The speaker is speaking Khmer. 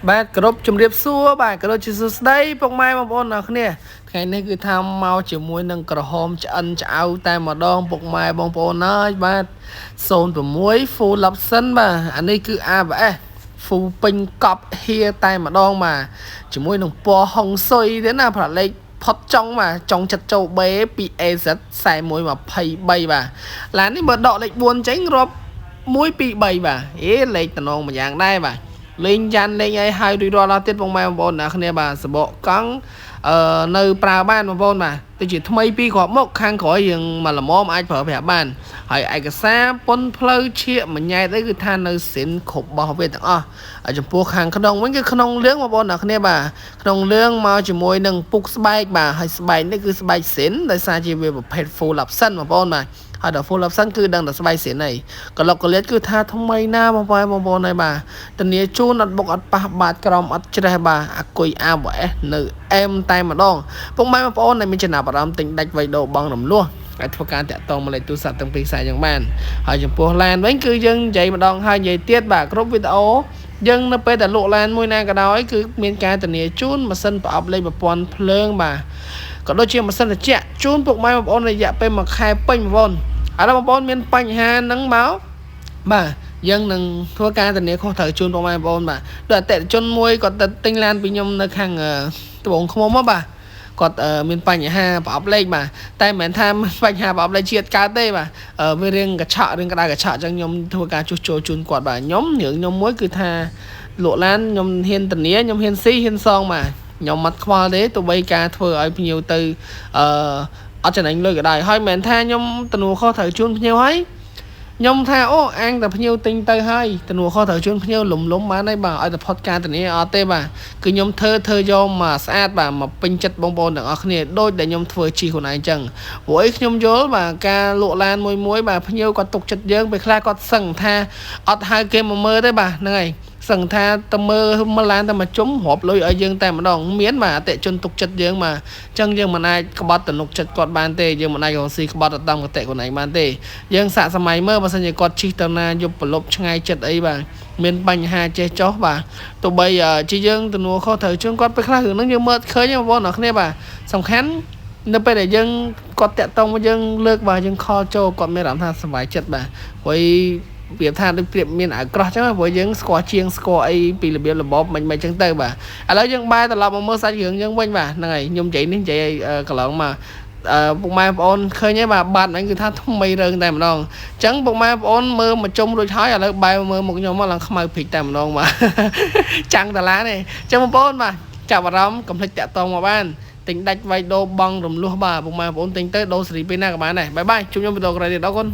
បាទគោរពជំរាបសួរបាទគោរពជាសួស្ដីពុកម៉ែបងប្អូនអរគ្នាថ្ងៃនេះគឺថាមកជាមួយនឹងក្រហមឆ្អិនឆ្អៅតែម្ដងពុកម៉ែបងប្អូនអើយបាទ06 full option បាទអានេះគឺ ABS full ពេញកប់ហៀតែម្ដងបាទជាមួយនឹងពណ៌ហុងស៊ុយទេណាប្រលេខផុតចុងបាទចុងចិត្តចូល B ពី AZ 4123បាទឡាននេះបើដកលេខ4ចេញរាប់1 2 3បាទលេខតំណងមួយយ៉ាងដែរបាទលេងចាន់លេងអីហើយរួចរាល់ដល់ទៀតបងប្អូនអ្នកគ្នាបាទសបកកង់នៅប្រើបានបងប្អូនបាទទៅជាថ្មីពីគ្រាប់មុខខាងក្រោយយើងមកល្មមអាចប្រើប្រាស់បានហើយឯកសារពន្ធផ្លូវឈៀកមួយញ៉ែតអីគឺថានៅសិនគ្រប់របស់វាទាំងអស់ហើយចំពោះខាងក្នុងវិញគឺក្នុងលឿងបងប្អូនអ្នកគ្នាបាទក្នុងលឿងមកជាមួយនឹងពុកស្បែកបាទហើយស្បែកនេះគឺស្បែកសិនដោយសារជាវាប្រភេទ full option បងប្អូនបាទហើយដល់ full option គឺដឹងតែស្បែកសិនអីក្លុកក្លៀតគឺថាថ្មីណាបងប្អូនហើយបាទធានាជូនអត់បុកអត់ប៉ះបាតក្រមអត់ច្រេះបាទអាគុយ ABS នៅអែមតែម្ដងពុកម៉ែបងប្អូនដែលមានចំណាប់អារម្មណ៍ទិញដាច់វៃដូរបងរំលោះអាចធ្វើការតាក់ទងមកលេខទូរស័ព្ទទាំងពីរខ្សែយ៉ាងបានហើយចំពោះឡានវិញគឺយើងនិយាយម្ដងហើយនិយាយទៀតបាទគ្រប់វីដេអូយើងនៅពេលដែលលក់ឡានមួយណាក៏ដោយគឺមានការធានាជូនម៉ាស៊ីនប្រអប់លេខប្រព័ន្ធភ្លើងបាទក៏ដូចជាម៉ាស៊ីនត្រជាក់ជូនពុកម៉ែបងប្អូនរយៈពេល1ខែពេញបងប្អូនឥឡូវបងប្អូនមានបញ្ហាហ្នឹងមកបាទយើងនឹងធ្វើការធានាខុសត្រូវជូនបងប្អូនបាទដូចអតិថិជនមួយគាត់ទៅទិញឡានពីខ្ញុំនៅខាងត្បូងឃ្មុំមកបាទគាត់មានបញ្ហាប្រអប់លេខបាទតែមិនមែនថាបញ្ហាប្រអប់លេខជាតិកើតទេបាទវារឿងកញ្ឆក់រឿងក្តៅកញ្ឆក់អញ្ចឹងខ្ញុំធ្វើការជួសជុលជូនគាត់បាទខ្ញុំមួយគឺថាលក់ឡានខ្ញុំហ៊ានធានាខ្ញុំហ៊ានស៊ីហ៊ានសងបាទខ្ញុំមិនខ្វល់ទេទោះបីការធ្វើឲ្យភ្ញៀវទៅអត់ចំណេញលុយក៏ដោយហើយមិនមែនថាខ្ញុំទំនួលខុសត្រូវជូនភ្ញៀវហើយខ្ញុំថាអូអាងតែភ្ញៀវទិញទៅហើយទំនួលខុសត្រូវជូនភ្ញៀវលំបានហើយបាទឲ្យតែផុតការធានាអត់ទេបាទគឺខ្ញុំធ្វើយកមកស្អាតបាទមកពេញចិត្តបងប្អូនទាំងអស់គ្នាដូចដែលខ្ញុំធ្វើជីខ្លួនឯងអញ្ចឹងព្រោះអីខ្ញុំយល់បាទការលក់ឡានមួយបាទភ្ញៀវគាត់ទុកចិត្តយើងពេលខ្លះគាត់សឹងថាអត់ហៅគេមកមើលទេបាទហ្នឹងហើយសឹងថាទៅមើលឡានតែមកជុំរាប់លុយឲ្យយើងតែម្ដងមានបាទអតិជនទុកចិត្តយើងបាទអញ្ចឹងយើងមិនអាចក្បត់ទំនុកចិត្តគាត់បានទេយើងមិនអាចរកស៊ីក្បត់ទៅតាមកតិខ្លួនឯងបានទេយើងសាកសម័យមើលបើសិនជាគាត់ជិះទៅណាយប់ប្រលប់ឆ្ងាយចិត្តអីបាទមានបញ្ហាចេះចោះបាទទោះបីជាយើងទំនួលខុសត្រូវជូនគាត់ពេលខ្លះរឿងហ្នឹងយើងមើលឃើញបងប្អូនអរគ្នាបាទសំខាន់នៅពេលដែលយើងគាត់តាក់ទងមកយើងលើកបាទយើងខលចូលគាត់មានអារម្មណ៍ថាសុបាយចិត្តបាទព្រោះប្រៀបថាដូចប្រៀបមានអាក្រោះចឹងព្រោះយើងស្គាល់ជាងស្គាល់អីពីរបៀបរបបមិនចឹងទៅបាទឥឡូវយើងបែរត្រឡប់មកមើលសាច់រឿងយើងវិញបាទហ្នឹងហើយខ្ញុំនិយាយនេះនិយាយកន្លងមកពុកម៉ែបងប្អូនឃើញទេបាទបាត់ហ្នឹងគឺថាថ្មីរឿងតែម្ដងអញ្ចឹងពុកម៉ែបងប្អូនមើលមកជុំរួចហើយឥឡូវបែរមើលមុខខ្ញុំមកឡើងខ្មៅព្រិចតែម្ដងបាទចាំងតាឡានេះអញ្ចឹងបងប្អូនបាទចាប់អារម្មណ៍កុំភ្លេចតាក់ទងមកបានទិញដាច់វៃដូរបងរំលោះបាទពុកម៉ែបងប្អូនទិញទៅដូរសេរីពេលណាក៏បានដែរបាយបាយជួបខ្ញុំវីដេអូក្រោយទៀតអរគុណ